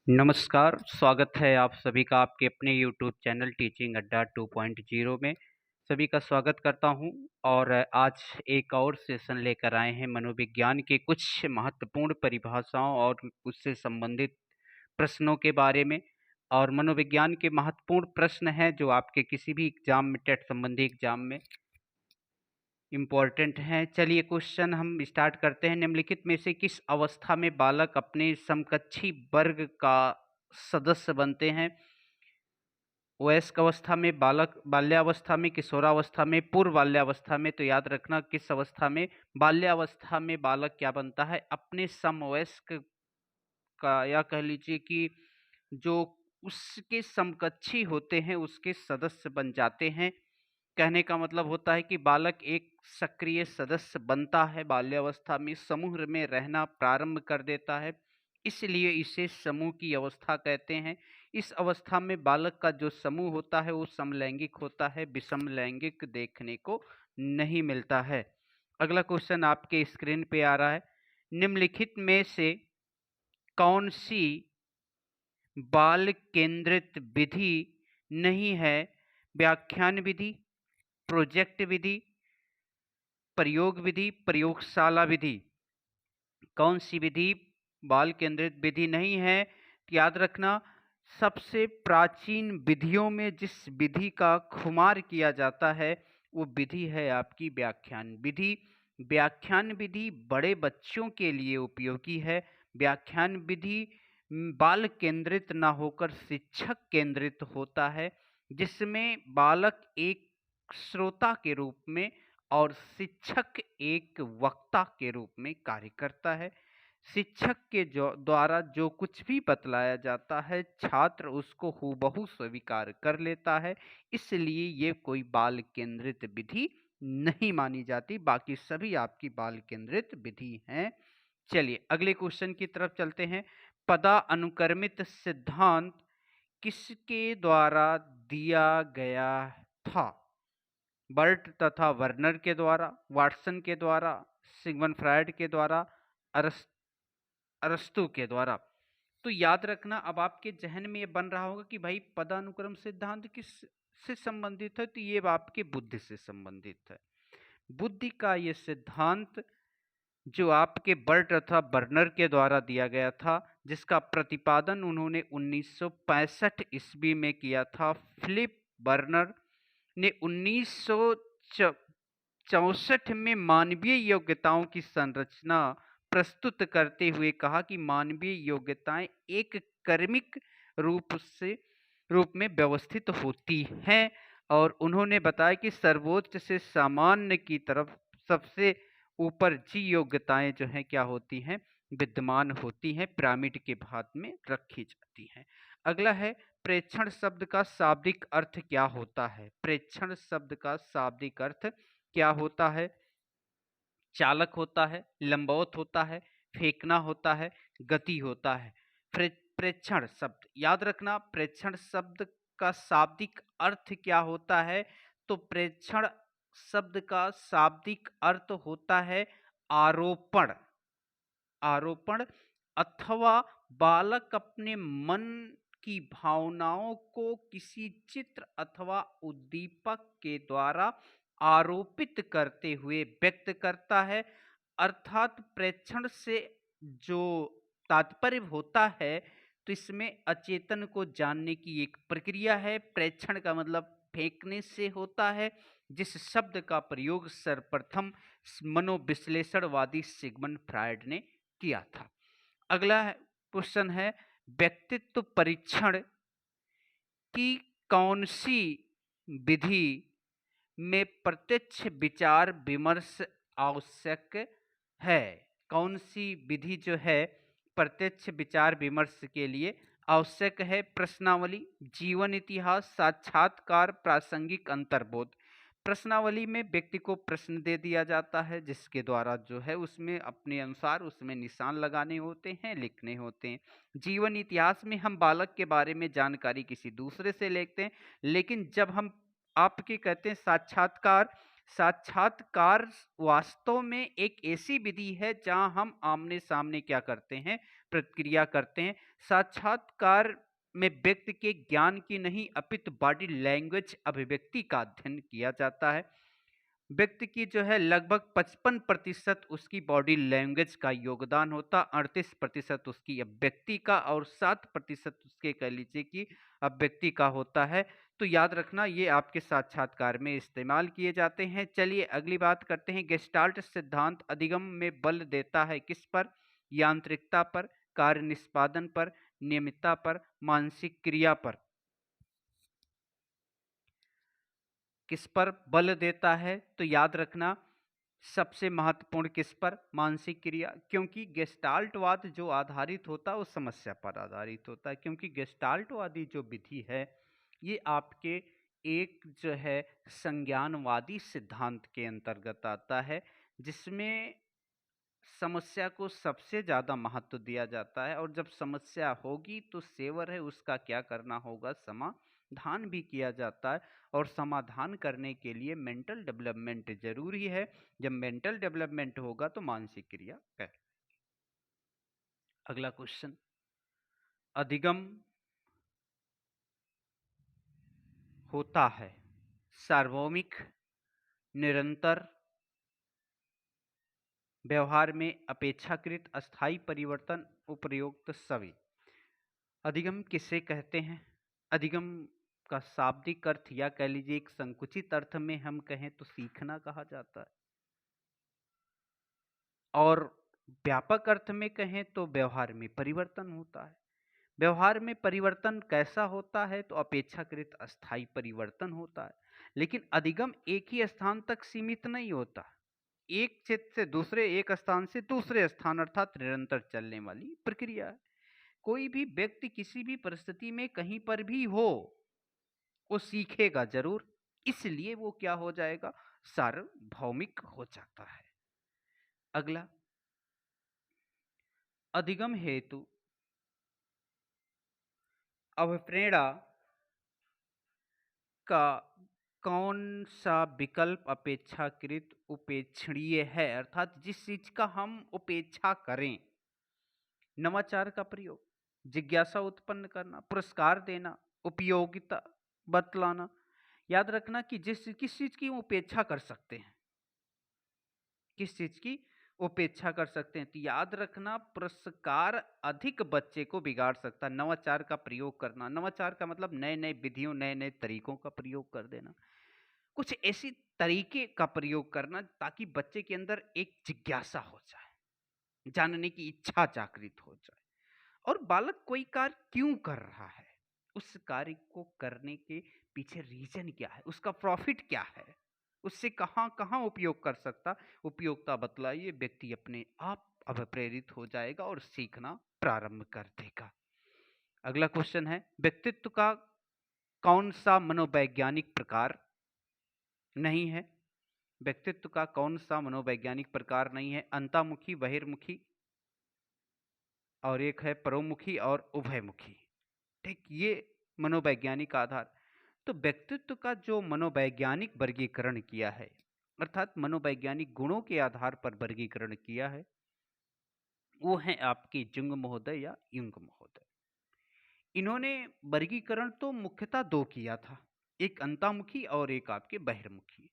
नमस्कार, स्वागत है आप सभी का आपके अपने यूट्यूब चैनल टीचिंग अड्डा 2.0 में। सभी का स्वागत करता हूं और आज एक और सेशन लेकर आए हैं मनोविज्ञान के कुछ महत्वपूर्ण परिभाषाओं और उससे संबंधित प्रश्नों के बारे में। और मनोविज्ञान के महत्वपूर्ण प्रश्न हैं जो आपके किसी भी एग्जाम में, टेट संबंधी एग्जाम में इम्पोर्टेंट हैं। चलिए क्वेश्चन हम स्टार्ट करते हैं। निम्नलिखित में से किस अवस्था में बालक अपने समकक्षी वर्ग का सदस्य बनते हैं? वयस्क अवस्था में, बालक बाल्यावस्था में, किशोरावस्था में, पूर्व बाल्यावस्था में। तो याद रखना किस अवस्था में, बाल्यावस्था में बालक क्या बनता है? अपने समवयस्क का, या कह लीजिए कि जो उसके समकक्षी होते हैं उसके सदस्य बन जाते हैं। कहने का मतलब होता है कि बालक एक सक्रिय सदस्य बनता है, बाल्यावस्था में समूह में रहना प्रारंभ कर देता है, इसलिए इसे समूह की अवस्था कहते हैं। इस अवस्था में बालक का जो समूह होता है वो समलैंगिक होता है, विषम लैंगिक देखने को नहीं मिलता है। अगला क्वेश्चन आपके स्क्रीन पे आ रहा है। निम्नलिखित में से कौन सी बाल केंद्रित विधि नहीं है? व्याख्यान विधि, प्रोजेक्ट विधि, प्रयोग विधि, प्रयोगशाला विधि। कौन सी विधि बाल केंद्रित विधि नहीं है? याद रखना सबसे प्राचीन विधियों में जिस विधि का खुमार किया जाता है वो विधि है आपकी व्याख्यान विधि। व्याख्यान विधि बड़े बच्चों के लिए उपयोगी है। व्याख्यान विधि बाल केंद्रित ना होकर शिक्षक केंद्रित होता है, जिसमें बालक एक श्रोता के रूप में और शिक्षक एक वक्ता के रूप में कार्य करता है। शिक्षक के द्वारा जो कुछ भी बतलाया जाता है छात्र उसको हूबहू स्वीकार कर लेता है, इसलिए ये कोई बाल केंद्रित विधि नहीं मानी जाती। बाकी सभी आपकी बाल केंद्रित विधि हैं। चलिए अगले क्वेश्चन की तरफ चलते हैं। पदानुक्रमित सिद्धांत किसके द्वारा दिया गया था? बर्ट तथा वर्नर के द्वारा, वाटसन के द्वारा, सिगमंड फ्रायड के द्वारा, अरस्तु के द्वारा। तो याद रखना अब आपके जहन में ये बन रहा होगा कि भाई पदानुक्रम सिद्धांत किस से संबंधित है? तो ये आपके बुद्धि से संबंधित है। बुद्धि का ये सिद्धांत जो आपके बर्ट तथा बर्नर के द्वारा दिया गया था, जिसका प्रतिपादन उन्होंने 1965 ईस्वी में किया था। फिलिप बर्नर ने 1964 में मानवीय योग्यताओं की संरचना प्रस्तुत करते हुए कहा कि मानवीय योग्यताएं एक कर्मिक रूप में व्यवस्थित होती हैं, और उन्होंने बताया कि सर्वोच्च से सामान्य की तरफ सबसे ऊपर जी योग्यताएं जो हैं क्या होती हैं? विद्यमान होती हैं, पिरामिड के भात में रखी जाती हैं। अगला है प्रेक्षण शब्द का शाब्दिक अर्थ क्या होता है? प्रेक्षण शब्द का शाब्दिक अर्थ क्या होता है? चालक होता है, लंबवत होता है, फेंकना होता है, गति होता है। प्रेक्षण शब्द याद रखना, प्रेक्षण शब्द का शाब्दिक अर्थ क्या होता है? तो प्रेक्षण शब्द का शाब्दिक अर्थ होता है आरोपण। आरोपण अथवा बालक अपने मन की भावनाओं को किसी चित्र अथवा उद्दीपक के द्वारा आरोपित करते हुए व्यक्त करता है। अर्थात प्रेक्षण से जो तात्पर्य होता है तो इसमें अचेतन को जानने की एक प्रक्रिया है। प्रेक्षण का मतलब फेंकने से होता है, जिस शब्द का प्रयोग सर्वप्रथम मनोविश्लेषणवादी सिगमंड फ्रायड ने किया था। अगला क्वेश्चन है व्यक्तित्व परीक्षण की कौन सी विधि में प्रत्यक्ष विचार विमर्श आवश्यक है? कौन सी विधि जो है प्रत्यक्ष विचार विमर्श के लिए आवश्यक है? प्रश्नावली, जीवन इतिहास, साक्षात्कार, प्रासंगिक अंतर्बोध। प्रश्नावली में व्यक्ति को प्रश्न दे दिया जाता है जिसके द्वारा जो है उसमें अपने अनुसार उसमें निशान लगाने होते हैं, लिखने होते हैं। जीवन इतिहास में हम बालक के बारे में जानकारी किसी दूसरे से लेते हैं, लेकिन जब हम आपके कहते हैं साक्षात्कार, साक्षात्कार वास्तव में एक ऐसी विधि है जहां हम आमने सामने क्या करते हैं? प्रतिक्रिया करते हैं। साक्षात्कार में व्यक्ति के ज्ञान की नहीं अपितु बॉडी लैंग्वेज अभिव्यक्ति का अध्ययन किया जाता है। व्यक्ति की जो है लगभग 55% उसकी बॉडी लैंग्वेज का योगदान होता, 38% उसकी अभिव्यक्ति का और 7% उसके कह लीजिए कि अभिव्यक्ति का होता है। तो याद रखना ये आपके साक्षात्कार में इस्तेमाल किए जाते हैं। चलिए अगली बात करते हैं। गेस्टाल्ट सिद्धांत अधिगम में बल देता है किस पर? यांत्रिकता पर, कार्य निष्पादन पर, नियमितता पर, मानसिक क्रिया पर। किस पर बल देता है? तो याद रखना सबसे महत्वपूर्ण किस पर? मानसिक क्रिया, क्योंकि गेस्टाल्टवाद जो आधारित होता है वो समस्या पर आधारित होता है। क्योंकि गेस्टाल्टवादी जो विधि है ये आपके एक जो है संज्ञानवादी सिद्धांत के अंतर्गत आता है, जिसमें समस्या को सबसे ज़्यादा महत्व दिया जाता है। और जब समस्या होगी तो सेवर है उसका क्या करना होगा? समाधान भी किया जाता है। और समाधान करने के लिए मेंटल डेवलपमेंट जरूरी है। जब मेंटल डेवलपमेंट होगा तो मानसिक क्रिया है। अगला क्वेश्चन, अधिगम होता है सार्वभौमिक, निरंतर, व्यवहार में अपेक्षाकृत अस्थायी परिवर्तन, उपयुक्त सभी। अधिगम किसे कहते हैं? अधिगम का शाब्दिक अर्थ या कह लीजिए एक संकुचित अर्थ में हम कहें तो सीखना कहा जाता है, और व्यापक अर्थ में कहें तो व्यवहार में परिवर्तन होता है। व्यवहार में परिवर्तन कैसा होता है? तो अपेक्षाकृत अस्थायी परिवर्तन होता है। लेकिन अधिगम एक ही स्थान तक सीमित नहीं होता, एक क्षेत्र से दूसरे, एक स्थान से दूसरे स्थान, अर्थात निरंतर चलने वाली प्रक्रिया है। कोई भी व्यक्ति किसी भी परिस्थिति में कहीं पर भी हो वो सीखेगा जरूर, इसलिए वो क्या हो जाएगा? सार्वभौमिक हो जाता है। अगला, अधिगम हेतु अभिप्रेरणा का कौन सा विकल्प अपेक्षाकृत उपेक्षणीय है? अर्थात जिस चीज का हम उपेक्षा करें, नवाचार का प्रयोग, जिज्ञासा उत्पन्न करना, पुरस्कार देना, उपयोगिता बतलाना। याद रखना कि किस चीज की उपेक्षा कर सकते हैं, किस चीज की उपेक्षा कर सकते हैं। तो याद रखना पुरस्कार अधिक बच्चे को बिगाड़ सकता है। नवाचार का प्रयोग करना, नवाचार का मतलब नए नए विधियों, नए नए तरीकों का प्रयोग कर देना, कुछ ऐसी तरीके का प्रयोग करना ताकि बच्चे के अंदर एक जिज्ञासा हो जाए, जानने की इच्छा जागृत हो जाए। और बालक कोई कार्य क्यों कर रहा है, उस कार्य को करने के पीछे रीजन क्या है, उसका प्रॉफिट क्या है, उससे कहां कहां उपयोग कर सकता, उपयोगिता बतलाइए। व्यक्ति अपने आप अभिप्रेरित हो जाएगा और सीखना प्रारंभ कर देगा। अगला क्वेश्चन है, व्यक्तित्व का कौन सा मनोवैज्ञानिक प्रकार नहीं है? व्यक्तित्व का कौन सा मनोवैज्ञानिक प्रकार नहीं है? अंतर्मुखी, बहिर्मुखी, और एक है परोमुखी और उभयमुखी। ठीक, ये मनोवैज्ञानिक आधार। तो व्यक्तित्व का जो मनोवैज्ञानिक वर्गीकरण किया है, अर्थात मनोवैज्ञानिक गुणों के आधार पर वर्गीकरण किया है, वो है आपके जुंग महोदय या युंग महोदय। इन्होंने वर्गीकरण तो मुख्यतः दो किया था, एक अंतर्मुखी और एक आपके बहिर्मुखी।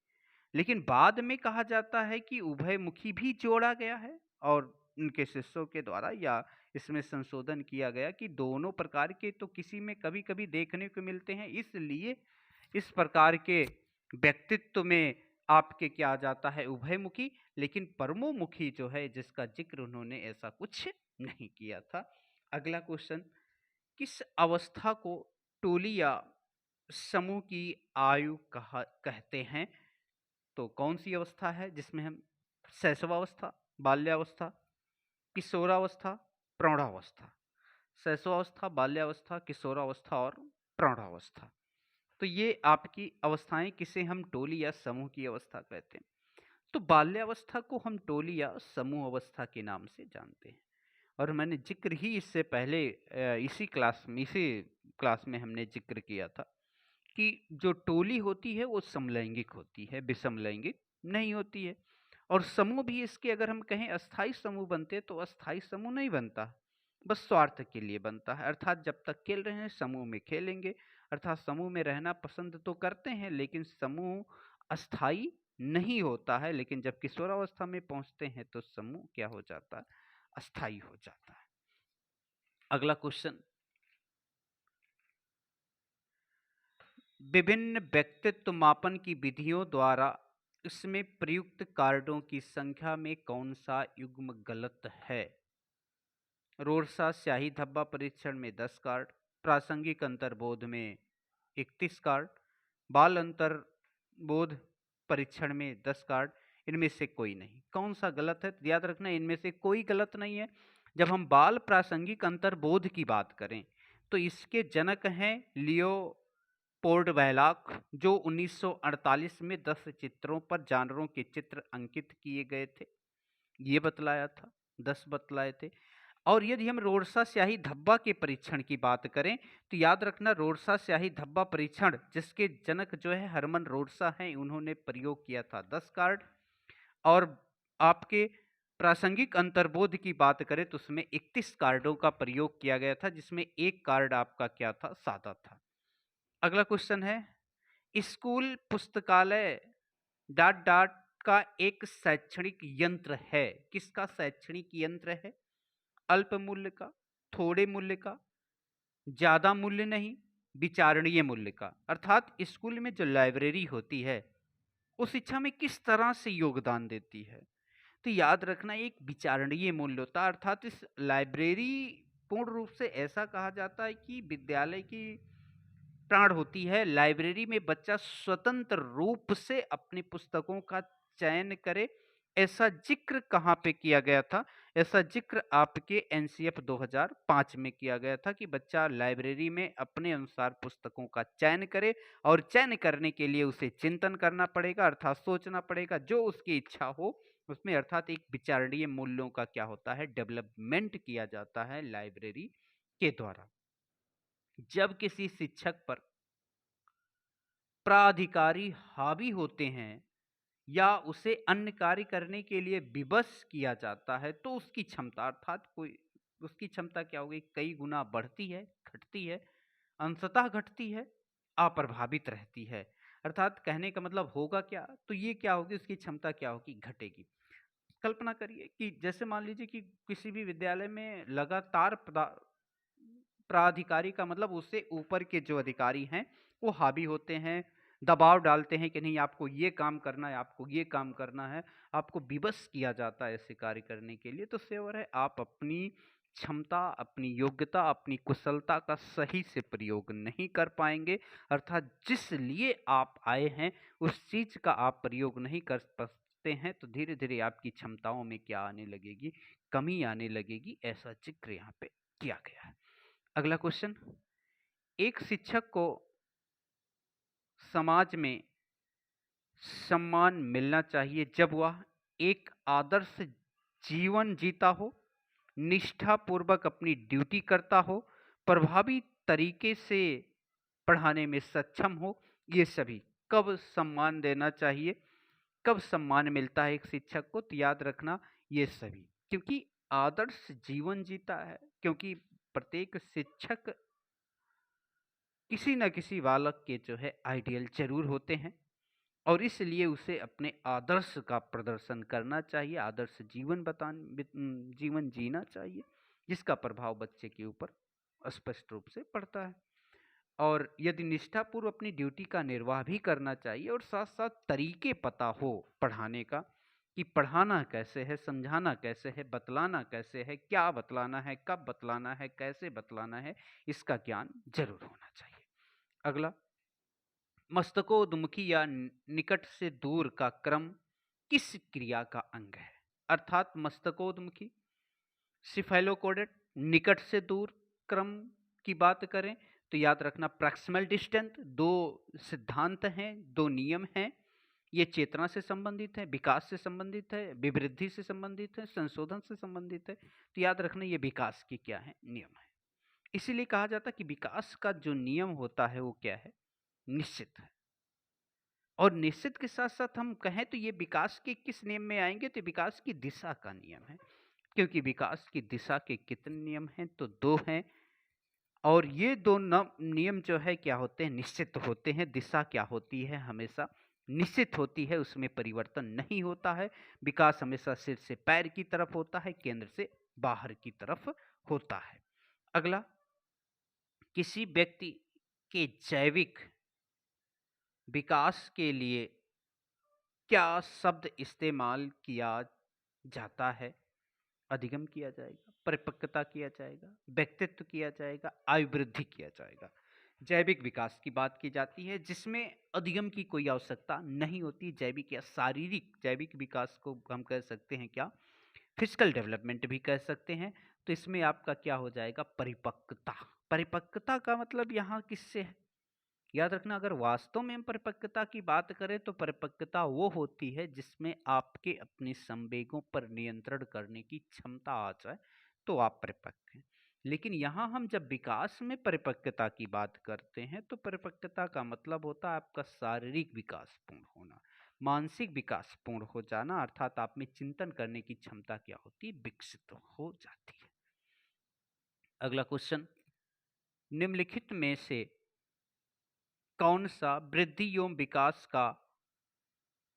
लेकिन बाद में कहा जाता है कि उभयमुखी भी जोड़ा गया है, और उनके शिष्यों के द्वारा या इसमें संशोधन किया गया कि दोनों प्रकार के तो किसी में कभी कभी देखने को मिलते हैं, इसलिए इस प्रकार के व्यक्तित्व में आपके क्या आ जाता है? उभयमुखी। लेकिन परमोमुखी जो है जिसका जिक्र उन्होंने ऐसा कुछ नहीं किया था। अगला क्वेश्चन, किस अवस्था को टोली या समूह की आयु कहते हैं? तो कौन सी अवस्था है जिसमें हम शैशवावस्था, बाल्यावस्था, किशोरावस्था, प्रौढ़ावस्था, शैशवावस्था, बाल्यावस्था, किशोरावस्था और प्रौढ़ावस्था। तो ये आपकी अवस्थाएं किसे हम टोली या समूह की अवस्था कहते हैं। तो बाल्यावस्था को हम टोली या समूह अवस्था के नाम से जानते हैं। और मैंने जिक्र ही इससे पहले इसी क्लास में हमने जिक्र किया था कि जो टोली होती है वो समलैंगिक होती है, विषमलैंगिक नहीं होती है। और समूह भी इसके अगर हम कहें अस्थाई समूह बनते तो अस्थाई समूह नहीं बनता, बस स्वार्थ के लिए बनता है। अर्थात जब तक खेल रहे हैं समूह में खेलेंगे, अर्थात समूह में रहना पसंद तो करते हैं, लेकिन समूह अस्थाई नहीं होता है। लेकिन जब किशोरावस्था में पहुंचते हैं तो समूह क्या हो जाता है? अस्थाई हो जाता है। अगला क्वेश्चन, विभिन्न व्यक्तित्व मापन की विधियों द्वारा इसमें प्रयुक्त कार्डों की संख्या में कौन सा युग्म गलत है? रोरसा स्याही धब्बा परीक्षण में 10 कार्ड, प्रासंगिक अंतर्बोध में 31 कार्ड, बाल अंतर्बोध परीक्षण में 10 कार्ड, इनमें से कोई नहीं। कौन सा गलत है? याद रखना इनमें से कोई गलत नहीं है। जब हम बाल प्रासंगिक अंतर्बोध की बात करें तो इसके जनक हैं लियो पोर्ट वैलाक, जो 1948 में 10 चित्रों पर जानवरों के चित्र अंकित किए गए थे, ये बतलाया था, 10 बतलाए थे। और यदि हम रोरसा स्याही धब्बा के परीक्षण की बात करें तो याद रखना रोरसा स्याही धब्बा परीक्षण जिसके जनक जो है हरमन रोरसा हैं, उन्होंने प्रयोग किया था 10 कार्ड। और आपके प्रासंगिक अंतर्बोध की बात करें तो उसमें 31 कार्डों का प्रयोग किया गया था, जिसमें एक कार्ड आपका क्या था? सादा था। अगला क्वेश्चन है, स्कूल पुस्तकालय डॉट डॉट का एक शैक्षणिक यंत्र है। किसका शैक्षणिक यंत्र है? अल्प मूल्य का, थोड़े मूल्य का, ज्यादा मूल्य नहीं, विचारणीय मूल्य का। अर्थात स्कूल में जो लाइब्रेरी होती है वो शिक्षा में किस तरह से योगदान देती है? तो याद रखना एक विचारणीय मूल्य होता है। अर्थात इस लाइब्रेरी पूर्ण रूप से ऐसा कहा जाता है कि विद्यालय की प्राण होती है। लाइब्रेरी में बच्चा स्वतंत्र रूप से अपनी पुस्तकों का चयन करे। ऐसा जिक्र कहाँ पे किया गया था? ऐसा जिक्र आपके एनसीएफ 2005 में किया गया था कि बच्चा लाइब्रेरी में अपने अनुसार पुस्तकों का चयन करे, और चयन करने के लिए उसे चिंतन करना पड़ेगा, अर्थात सोचना पड़ेगा जो उसकी इच्छा हो उसमें। अर्थात एक विचारणीय मूल्यों का क्या होता है? डेवलपमेंट किया जाता है लाइब्रेरी के द्वारा। जब किसी शिक्षक पर प्राधिकारी हावी होते हैं या उसे अन्य कार्य करने के लिए विवश किया जाता है तो उसकी क्षमता, अर्थात कोई उसकी क्षमता क्या होगी? कई गुना बढ़ती है, घटती है, अंशतः घटती है, अप्रभावित रहती है। अर्थात कहने का मतलब होगा क्या? तो ये क्या होगी? उसकी क्षमता क्या होगी? घटेगी। कल्पना करिए कि जैसे मान लीजिए कि किसी भी विद्यालय में लगातार प्राधिकारी का मतलब उससे ऊपर के जो अधिकारी हैं वो हावी होते हैं, दबाव डालते हैं कि नहीं आपको ये काम करना है, आपको ये काम करना है, आपको विवश किया जाता है ऐसे कार्य करने के लिए। तो सेवर है आप अपनी क्षमता, अपनी योग्यता, अपनी कुशलता का सही से प्रयोग नहीं कर पाएंगे। अर्थात जिस लिए आप आए हैं उस चीज का आप प्रयोग नहीं कर सकते हैं, तो धीरे धीरे आपकी क्षमताओं में क्या आने लगेगी? कमी आने लगेगी। ऐसा जिक्र यहाँ पे किया गया है। अगला क्वेश्चन, एक शिक्षक को समाज में सम्मान मिलना चाहिए जब वह एक आदर्श जीवन जीता हो, निष्ठापूर्वक अपनी ड्यूटी करता हो, प्रभावी तरीके से पढ़ाने में सक्षम हो। ये सभी कब सम्मान देना चाहिए? कब सम्मान मिलता है एक शिक्षक को? तो याद रखना ये सभी, क्योंकि आदर्श जीवन जीता है, क्योंकि प्रत्येक शिक्षक किसी न किसी बालक के जो है आइडियल जरूर होते हैं, और इसलिए उसे अपने आदर्श का प्रदर्शन करना चाहिए, आदर्श जीवन जीना चाहिए, जिसका प्रभाव बच्चे के ऊपर स्पष्ट रूप से पड़ता है। और यदि निष्ठापूर्व अपनी ड्यूटी का निर्वाह भी करना चाहिए, और साथ साथ तरीके पता हो पढ़ाने का कि पढ़ाना कैसे है, समझाना कैसे है, बतलाना कैसे है, क्या बतलाना है, कब बतलाना है, कैसे बतलाना है, इसका ज्ञान जरूर होना चाहिए। अगला, मस्तकोद्मुखी या निकट से दूर का क्रम किस क्रिया का अंग है? अर्थात मस्तकोद्मुखी, सिफेलोकोडेट, निकट से दूर क्रम की बात करें तो याद रखना प्रॉक्सिमल डिस्टेंस। दो सिद्धांत हैं, दो नियम हैं। ये चेतना से संबंधित है, विकास से संबंधित है, विवृद्धि से संबंधित है, संशोधन से संबंधित है। तो याद रखना ये विकास की क्या है? नियम है। इसीलिए कहा जाता है कि विकास का जो नियम होता है वो क्या है? निश्चित है। और निश्चित के साथ साथ हम कहें तो ये विकास के किस नियम में आएंगे? तो विकास की दिशा का नियम है, क्योंकि विकास की दिशा के कितने नियम हैं, तो 2 हैं। और ये 2 नियम जो है क्या होते हैं, निश्चित होते हैं। दिशा क्या होती है, हमेशा निश्चित होती है, उसमें परिवर्तन नहीं होता है। विकास हमेशा सिर से पैर की तरफ होता है, केंद्र से बाहर की तरफ होता है। अगला, किसी व्यक्ति के जैविक विकास के लिए क्या शब्द इस्तेमाल किया जाता है? अधिगम किया जाएगा, परिपक्वता किया जाएगा, व्यक्तित्व किया जाएगा, आयु वृद्धि किया जाएगा। जैविक विकास की बात की जाती है, जिसमें अधिगम की कोई आवश्यकता नहीं होती। जैविक या शारीरिक जैविक विकास को हम कह सकते हैं क्या, फिजिकल डेवलपमेंट भी कह सकते हैं। तो इसमें आपका क्या हो जाएगा, परिपक्वता। परिपक्वता का मतलब यहाँ किससे है, याद रखना, अगर वास्तव में हम परिपक्वता की बात करें तो परिपक्वता वो होती है जिसमें आपके अपने संवेगों पर नियंत्रण करने की क्षमता आ जाए, तो आप परिपक्व हैं। लेकिन यहाँ हम जब विकास में परिपक्वता की बात करते हैं तो परिपक्वता का मतलब होता है आपका शारीरिक विकास पूर्ण होना, मानसिक विकास पूर्ण हो जाना, अर्थात आप में चिंतन करने की क्षमता क्या होती है, विकसित हो जाती है। अगला क्वेश्चन, निम्नलिखित में से कौन सा वृद्धि एवं विकास का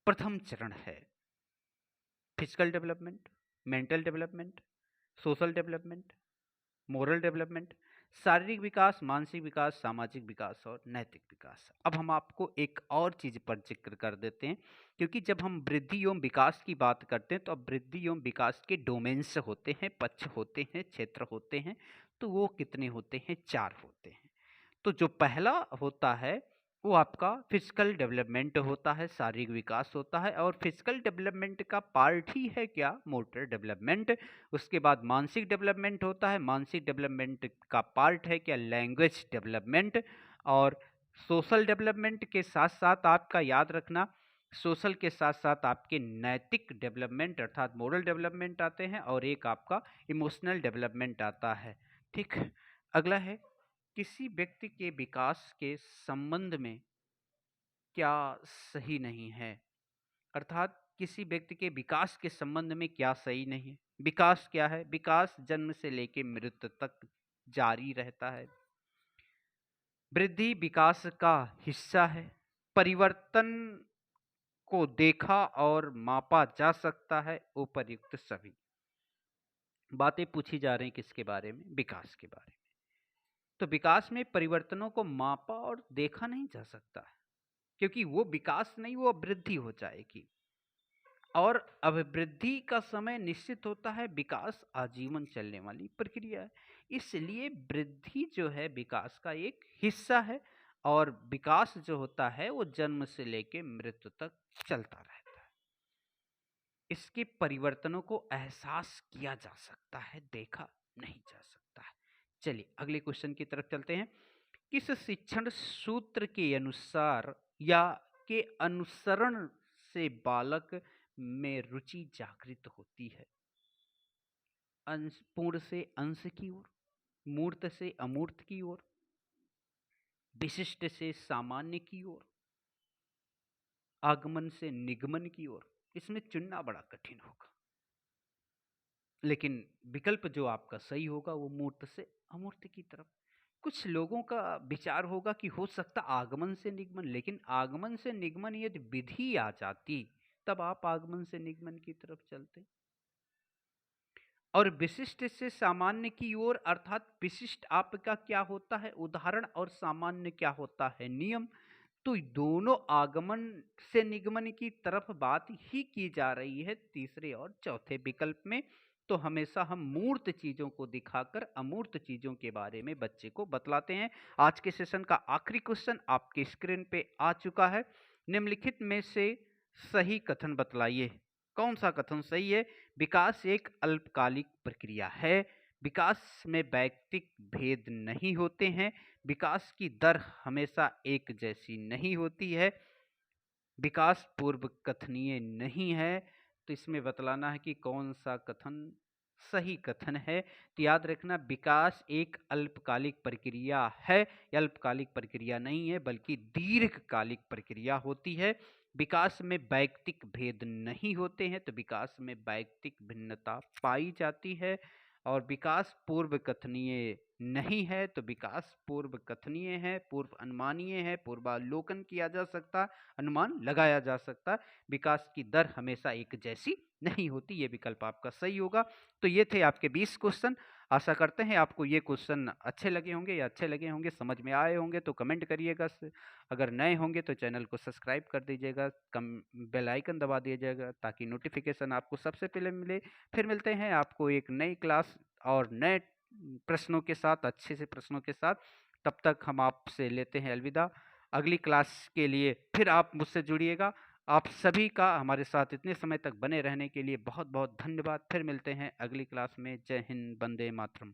प्रथम चरण है? Physical development, mental development, social development, moral development, शारीरिक विकास, मानसिक विकास, सामाजिक विकास और नैतिक विकास। अब हम आपको एक और चीज पर जिक्र कर देते हैं, क्योंकि जब हम वृद्धि एवं विकास की बात करते हैं तो अब वृद्धि एवं विकास के डोमेन्स होते हैं, पक्ष होते हैं, क्षेत्र होते हैं। तो वो कितने होते हैं, 4 होते हैं। तो जो पहला होता है वो आपका फिजिकल डेवलपमेंट होता है, शारीरिक विकास होता है। और फिजिकल डेवलपमेंट का पार्ट ही है क्या, मोटर डेवलपमेंट। उसके बाद मानसिक डेवलपमेंट होता है, मानसिक डेवलपमेंट का पार्ट है क्या, लैंग्वेज डेवलपमेंट। और सोशल डेवलपमेंट के साथ साथ आपका याद रखना, सोशल के साथ साथ आपके नैतिक डेवलपमेंट अर्थात मोरल डेवलपमेंट आते हैं, और एक आपका इमोशनल डेवलपमेंट आता है। ठीक, अगला है, किसी व्यक्ति के विकास के संबंध में क्या सही नहीं है, अर्थात किसी व्यक्ति के विकास के संबंध में क्या सही नहीं है। विकास क्या है, विकास जन्म से लेकर मृत्यु तक जारी रहता है। वृद्धि विकास का हिस्सा है। परिवर्तन को देखा और मापा जा सकता है। उपर्युक्त सभी बातें पूछी जा रही किसके बारे में, विकास के बारे में। तो विकास में परिवर्तनों को मापा और देखा नहीं जा सकता है, क्योंकि वो विकास नहीं, वो वृद्धि हो जाएगी। और अभिवृद्धि का समय निश्चित होता है, विकास आजीवन चलने वाली प्रक्रिया है। इसलिए वृद्धि जो है विकास का एक हिस्सा है, और विकास जो होता है वो जन्म से लेकर मृत्यु तक चलता रहता है। इसके परिवर्तनों को एहसास किया जा सकता है, देखा नहीं जा सकता है। चलिए अगले क्वेश्चन की तरफ चलते हैं। किस शिक्षण सूत्र के अनुसार या के अनुसरण से बालक में रुचि जागृत होती है? अंश पूर्ण से अंश की ओर, मूर्त से अमूर्त की ओर, विशिष्ट से सामान्य की ओर, आगमन से निगमन की ओर। इसमें चुनना बड़ा कठिन होगा, लेकिन विकल्प जो आपका सही होगा वो मूर्त से अमूर्त की तरफ। कुछ लोगों का विचार होगा कि हो सकता आगमन से निगमन, लेकिन आगमन से निगमन यदि विधि आ जाती तब आप आगमन से निगमन की तरफ चलते। और विशिष्ट से सामान्य की ओर, अर्थात विशिष्ट आपका क्या होता है, उदाहरण, और सामान्य क्या होता है, नियम। तो दोनों आगमन से निगमन की तरफ बात ही की जा रही है तीसरे और चौथे विकल्प में। तो हमेशा हम मूर्त चीजों को दिखाकर अमूर्त चीजों के बारे में बच्चे को बतलाते हैं। आज के सेशन का आखिरी क्वेश्चन आपकी स्क्रीन पे आ चुका है। निम्नलिखित में से सही कथन बतलाइए। कौन सा कथन सही है? विकास एक अल्पकालिक प्रक्रिया है। विकास में वैयक्तिक भेद नहीं होते हैं। विकास की दर हमेशा एक जैसी नहीं होती है। विकास पूर्व कथनीय नहीं है। तो इसमें बतलाना है कि कौन सा कथन सही कथन है। तो याद रखना, विकास एक अल्पकालिक प्रक्रिया है। अल्पकालिक प्रक्रिया नहीं है, बल्कि दीर्घकालिक प्रक्रिया होती है। विकास में वैयक्तिक भेद नहीं होते हैं, तो विकास में वैयक्तिक भिन्नता पाई जाती है। और विकास पूर्व कथनीय नहीं है, तो विकास पूर्व कथनीय है, पूर्व अनुमानीय है, पूर्वालोकन किया जा सकता, अनुमान लगाया जा सकता। विकास की दर हमेशा एक जैसी नहीं होती। ये विकल्प आपका सही होगा। तो ये थे आपके 20 क्वेश्चन। आशा करते हैं आपको ये क्वेश्चन अच्छे लगे होंगे, या अच्छे लगे होंगे, समझ में आए होंगे। तो कमेंट करिएगा। अगर नए होंगे तो चैनल को सब्सक्राइब कर दीजिएगा, बेल आइकन दबा दीजिएगा, ताकि नोटिफिकेशन आपको सबसे पहले मिले। फिर मिलते हैं आपको एक नई क्लास और नए प्रश्नों के साथ, अच्छे से प्रश्नों के साथ। तब तक हम आपसे लेते हैं अलविदा। अगली क्लास के लिए फिर आप मुझसे जुड़िएगा। आप सभी का हमारे साथ इतने समय तक बने रहने के लिए बहुत बहुत धन्यवाद। फिर मिलते हैं अगली क्लास में। जय हिंद, वंदे मातरम।